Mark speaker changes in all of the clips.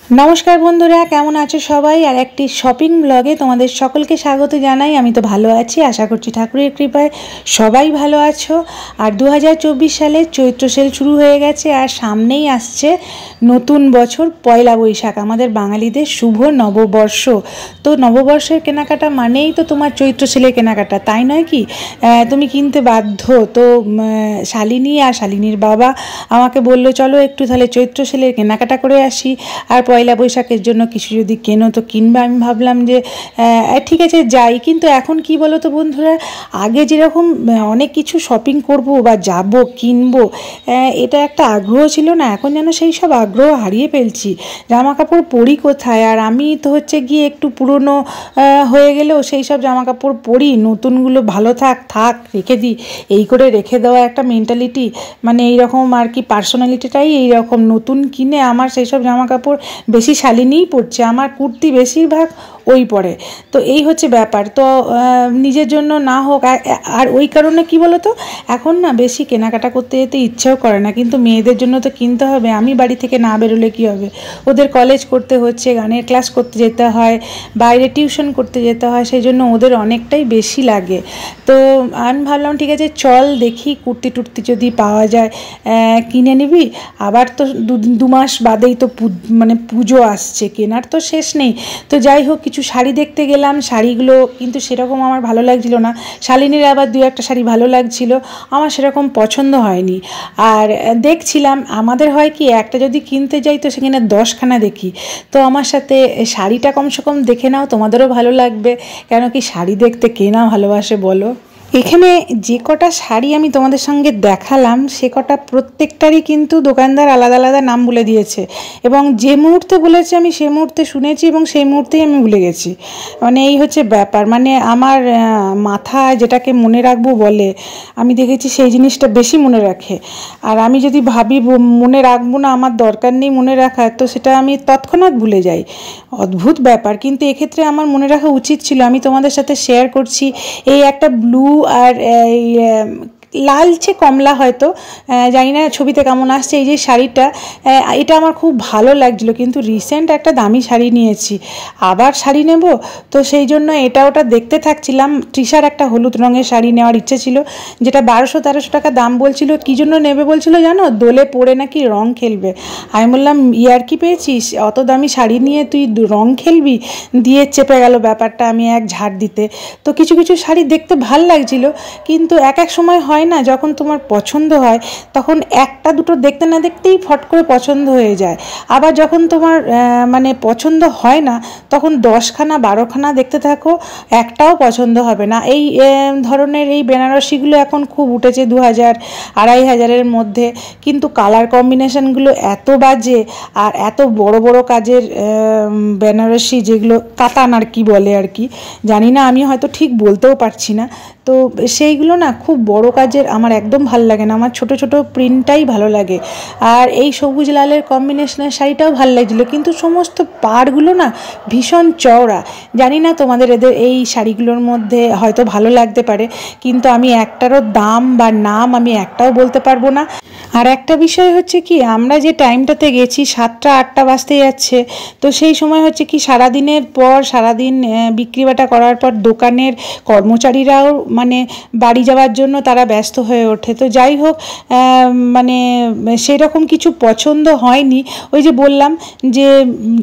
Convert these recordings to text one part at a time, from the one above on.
Speaker 1: नमस्कार बंधुरा केमन आछो सबाई और एक शपिंग ब्लगे तुम्हारे सकल के स्वागत जानाई। आमी तो भालो आछि, आशा करछि ठाकुरेर कृपाय सबाई भालो आछो। और 2024 साले चैत्र सेल शुरू हो गेछे और सामनेई आसछे नतून बछर पयला बैशाख, आमादेर बांगालीदेर शुभ नवबर्ष। तो नवबर्षेर केनाकाटा मानेई तो तोमार चैत्र सेलेर केनाकाटा, ताई नय कि? तुमी किनते बाध्य। तो शालिनी और शालिनीर बाबा आमाके बोललो चलो एकटू ताहले चैत्र सेलेर केनाकाटा करे आसि और पयला बैशाखेर जोन्नो किछु जोदि केनो तो किनबे। आमि भाबलाम जे ठीक आछे जाई, किन्तु एखन कि बोलो तो बंधुरा, आगे जेरकम अनेक किछु शपिंग करबो बा जाबो किनबो एटा एकटा आग्रह छिलो ना, एखन जेन सेई सब आग्रह हारिये फेलछि। जामा कापड़ परि कोथाय, और आमि तो हच्छे गिये एकटु पुरोनो हये गेलेও सेई सब जामा कापड़ परि, नतुनगुलो भालो थाक थाक रेखे दिই, এই করে রেখে দেওয়া একটা মেন্টালিটি, মানে এইরকম আর কি পার্সোনালিটিটাই এইরকম। নতুন কিনে আমার সেই সব জামা কাপড় বেশি শালিনীই পড়ছে, আমার কুর্তি বেশিরভাগ ওই পরে। তো এই হচ্ছে ব্যাপার। তো নিজের জন্য না হোক, আর ওই কারণে কি বলো তো, এখন না বেশি কেনাকাটা করতে যেতে ইচ্ছাও করে না, কিন্তু মেয়েদের জন্য তো কিনতে হবে। আমি বাড়ি থেকে না বেরোলে কি হবে, ওদের কলেজ করতে হচ্ছে, গানের ক্লাস করতে যেতে হয়, বাইরে টিউশন করতে যেতে হয়, সেই জন্য ওদের অনেকটাই বেশি লাগে। তো আমি ভাবলাম ঠিক আছে চল দেখি কুর্তি টুর্তি যদি পাওয়া যায় কিনে নিবি। আবার তো দু মাস বাদেই তো মানে পুজো আসছে, কেনার তো শেষ নেই। তো যাই হোক কিছু শাড়ি দেখতে গেলাম, শাড়িগুলো কিন্তু সেরকম আমার ভালো লাগছিল না। শালিনীর আবার দু একটা শাড়ি ভালো লাগছিল, আমার সেরকম পছন্দ হয়নি। আর দেখছিলাম আমাদের হয় কি, একটা যদি কিনতে যাই তো সেখানে 10খানা দেখি। তো আমার সাথে শাড়িটা কমসে কম দেখে নাও, তোমাদেরও ভালো লাগবে। কেন কি শাড়ি দেখতে কে না ভালোবাসে বলো। এখানে যে কটা শাড়ি আমি তোমাদের সঙ্গে দেখালাম সে কটা প্রত্যেকটারই কিন্তু দোকানদার আলাদা আলাদা নাম বলে দিয়েছে, এবং যে মুহূর্তে বলেছে আমি সেই মুহূর্তে শুনেছি এবং সেই মুহূর্তেই আমি ভুলে গেছি। মানে এই হচ্ছে ব্যাপার, মানে আমার মাথায় যেটাকে মনে রাখবো বলে, আমি দেখেছি সেই জিনিসটা বেশি মনে রাখে। আর আমি যদি ভাবি মনে রাখবো না, আমার দরকার নেই মনে রাখার, তো সেটা আমি তৎক্ষণাৎ ভুলে যাই। অদ্ভুত ব্যাপার, কিন্তু এক্ষেত্রে আমার মনে রাখা উচিত ছিল। আমি তোমাদের সাথে শেয়ার করছি এই একটা ব্লু আর এই লালচে কমলা, হয়তো জানি না ছবিতে কেমন আসছে, এই যে শাড়িটা এটা আমার খুব ভালো লাগছিলো। কিন্তু রিসেন্ট একটা দামি শাড়ি নিয়েছি, আবার শাড়ি নেব, তো সেই জন্য এটা ওটা দেখতে থাকছিলাম। তৃষার একটা হলুদ রঙের শাড়ি নেওয়ার ইচ্ছে ছিল, যেটা 1200-1300 টাকা দাম বলছিল। কী জন্য নেবে বলছিল জানো? দোলে পরে নাকি রং খেলবে। আমি বললাম ইয়ার কি পেয়েছিস, অত দামি শাড়ি নিয়ে তুই রং খেলবি? দিয়ে চেপে গেল ব্যাপারটা আমি এক ঝাড় দিতে। তো কিছু কিছু শাড়ি দেখতে ভাল লাগছিল, কিন্তু এক এক সময় হয় না, যখন তোমার পছন্দ হয় তখন একটা দুটো দেখতে না দেখতেই ফট করে পছন্দ হয়ে যায়। আবার যখন তোমার মানে পছন্দ হয় না, তখন 10খানা 12খানা দেখতে থাকো, একটাও পছন্দ হবে না। এই ধরনের এই বেনারসিগুলো এখন খুব উঠেছে 2000-2500-এর মধ্যে, কিন্তু কালার কম্বিনেশনগুলো এত বাজে, আর এত বড় বড় কাজের বেনারসি, যেগুলো কাতান আর কি বলে আর কি, জানি না, আমি হয়তো ঠিক বলতেও পারছি না। তো সেইগুলো না খুব বড় কাজের আমার একদম ভালো লাগে না, আমার ছোট ছোট প্রিন্টটাই ভালো লাগে। আর এই সবুজ লালের কম্বিনেশনের শাড়িটাও ভালো লাগছিলো, কিন্তু সমস্ত পাড়গুলো না ভীষণ চওড়া। জানি না তোমাদের এদের এই শাড়িগুলোর মধ্যে হয়তো ভালো লাগতে পারে, কিন্তু আমি একটারও দাম বা নাম আমি একটাও বলতে পারবো না। আর একটা বিষয় হচ্ছে কি, আমরা যে টাইমটাতে গেছি 7টা-8টা বাজতে যাচ্ছে, তো সেই সময় হচ্ছে কি সারাদিনের পর সারাদিন বিক্রি বাটা করার পর দোকানের কর্মচারীরাও মানে বাড়ি যাওয়ার জন্য তারা ব্যস্ত হয়ে ওঠে। তো যাই হোক মানে সেরকম কিছু পছন্দ হয়নি। ওই যে বললাম যে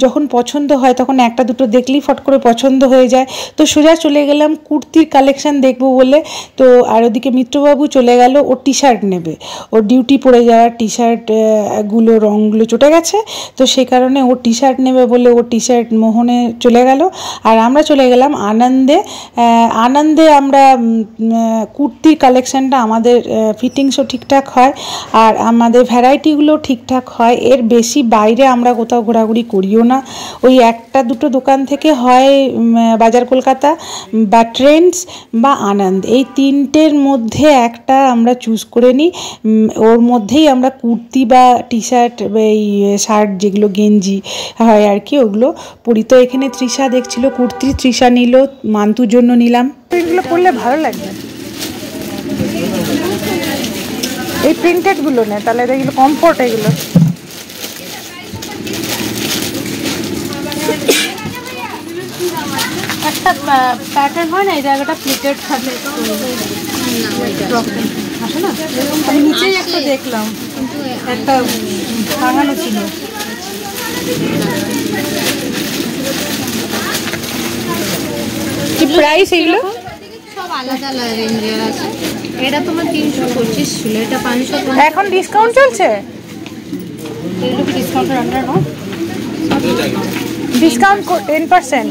Speaker 1: যখন পছন্দ হয় তখন একটা দুটো দেখলেই ফট করে পছন্দ হয়ে যায়। তো সোজা চলে গেলাম কুর্তির কালেকশান দেখবো বলে। তো আর ওদিকে মিত্রবাবু চলে গেল, ও টি শার্ট নেবে, ওর ডিউটি পড়ে যাওয়ার টি শার্টগুলো রঙগুলো চটে গেছে, তো সেই কারণে ও টি শার্ট নেবে বলে ও টি শার্ট মোহনে চলে গেল। আর আমরা চলে গেলাম আনন্দে। আনন্দে আমরা কুর্তির কালেকশানটা আমাদের ফিটিংসও ঠিকঠাক হয়, আর আমাদের ভ্যারাইটিগুলো ঠিকঠাক হয়, এর বেশি বাইরে আমরা কোথাও ঘোরাঘুরি করিও না। ওই একটা দুটো দোকান থেকে হয় বাজার কলকাতা বা ট্রেন্ডস বা আনন্দ, এই তিনটের মধ্যে একটা আমরা চুজ করে নিই। ওর মধ্যেই আমরা কুর্তি বা টি শার্ট, এই শার্ট যেগুলো গেঞ্জি হয় আর কি, ওগুলো পরি। তো এখানে তৃষা দেখছিল কুর্তি, তৃষা নিল, মান্তুর জন্য নিলাম। এগুলো পরলে ভালো লাগবে, এই প্রিন্টেডগুলো নেই তাহলে, এগুলো কমফোর্ট, এগুলো একটা প্যাটার্ন হয় না, এই জায়গাটা প্লেটেড থাকলে আসে না। আমি নিচেই একটা দেখলাম, একটা ভাঙানো ছিল। কি প্রাইস এগুলো?
Speaker 2: সব আলাদা আলাদা রেঞ্জের আছে। এটা তোমার 325 ছিল, এটা 500।
Speaker 1: এখন ডিসকাউন্ট চলছে? ডিসকাউন্টের আন্ডার নো ডিসকাউন্ট 10%।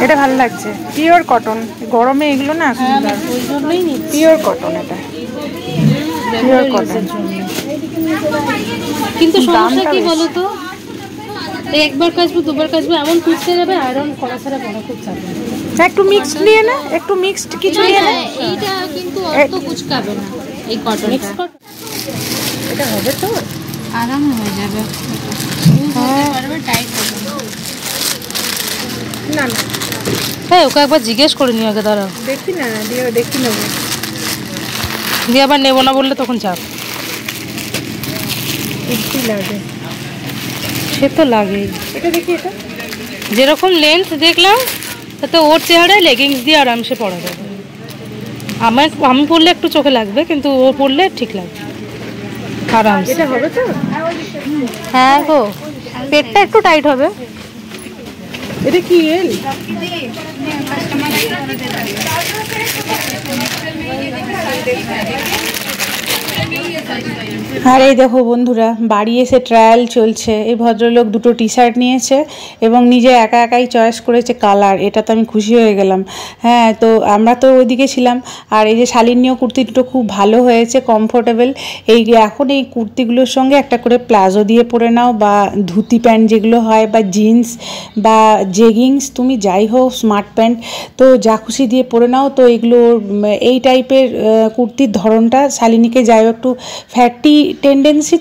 Speaker 1: এটা ভালো লাগছে, পিওর কটন। গরমে এগুলো না সুন্দর, ওই জন্যই নি। পিওর কটন, এটা পিওর কটন।
Speaker 2: কিন্তু সমস্যা কি বলো তো, একবার কাচবো দুবার কাচবো এমন কুচতে যাবে, আয়রন করা ছাড়া বড় খুব চাপে।
Speaker 1: একটু মিক্সড নিয়ে না, একটু মিক্সড কিছু নিয়ে না।
Speaker 2: এইটা কিন্তু অত কুচকাবে না, এই কটন মিক্স কটন।
Speaker 1: এটা হবে তো
Speaker 2: আরাম হয়ে যাবে, পারবে, টাইট হবে
Speaker 1: না। না
Speaker 2: হ্যাঁ, ওকে একবার জিজ্ঞেস করে নিও আগে, দাঁড়াও
Speaker 1: দেখি না, দিয়ে দেখি নেবো,
Speaker 2: দিয়ে আবার নেবো না বললে তখন চাপ।
Speaker 1: কি লাগে?
Speaker 2: সে তো লাগেই।
Speaker 1: এটা দেখি, এটা
Speaker 2: যেরকম লেন্থ দেখলাম তাতে ওর চেহারায় লেগিংস দিয়ে আরামসে পরা যাবে। আমি পরলে একটু চোখে লাগবে, কিন্তু ও পরলে ঠিক লাগবে আরামসে।
Speaker 1: এটা হবে তো?
Speaker 2: হ্যাঁ গো, পেটটা একটু টাইট হবে।
Speaker 1: এটা কি এল? আর এই দেখো বন্ধুরা, বাড়ি এসে ট্রায়াল চলছে। এই ভদ্রলোক দুটো টি শার্ট নিয়েছে এবং নিজে একা একাই চয়েস করেছে কালার। এটা তো আমি খুশি হয়ে গেলাম। হ্যাঁ, তো আমরা তো ওইদিকে ছিলাম। আর এই যে শালিনীয় কুর্তি দুটো খুব ভালো হয়েছে, কমফোর্টেবল। এখন এই কুর্তিগুলোর সঙ্গে একটা করে প্লাজো দিয়ে পরে নাও, বা ধুতি প্যান্ট যেগুলো হয়, বা জিন্স বা জেগিংস, তুমি যাই হোক, স্মার্ট প্যান্ট, তো যা খুশি দিয়ে পরে নাও। তো এগুলো এই টাইপের কুর্তির ধরনটা শালিনীকে যাই হোক একটু ফ্যাটি টেন্ডেন্সি,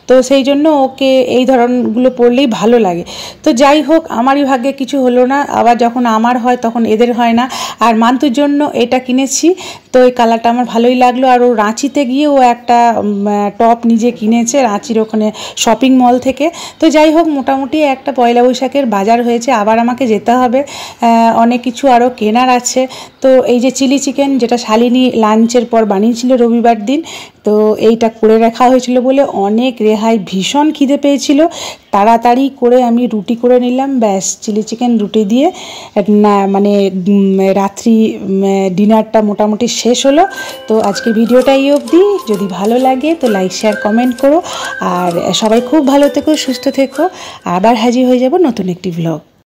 Speaker 1: তো সেই জন্য ওকে এই ধরনগুলো পরলেই ভালো লাগে। তো যাই হোক, আমারই ভাগ্যে কিছু হলো না। আবার যখন আমার হয় তখন এদের হয় না। আর মান্তুর জন্য এটা কিনেছি, তো এই কালারটা আমার ভালোই লাগলো। আর ও রাঁচিতে গিয়ে ও একটা টপ নিজে কিনেছে রাঁচির ওখানে শপিং মল থেকে। তো যাই হোক, মোটামুটি একটা পয়লা বৈশাখের বাজার হয়েছে। আবার আমাকে যেতে হবে, অনেক কিছু আরও কেনার আছে। তো এই যে চিলি চিকেন, যেটা শালিনী লাঞ্চের পর বানিয়েছিল রবিবার দিন, তো এইটা করে রাখা হয়েছিল বলে অনেক রেহাই। ভীষণ খিদে পেয়েছিল, তাড়াতাড়ি করে আমি রুটি করে নিলাম। ব্যাস, চিলি চিকেন রুটি দিয়ে মানে রাত্রি ডিনারটা মোটামুটি শেষ হলো। তো আজকে ভিডিওটা এই অবধি। যদি ভালো লাগে তো লাইক, শেয়ার, কমেন্ট করো। আর সবাই খুব ভালো থেকো, সুস্থ থেকো। আবার হাজির হয়ে যাব নতুন একটি ভ্লগ।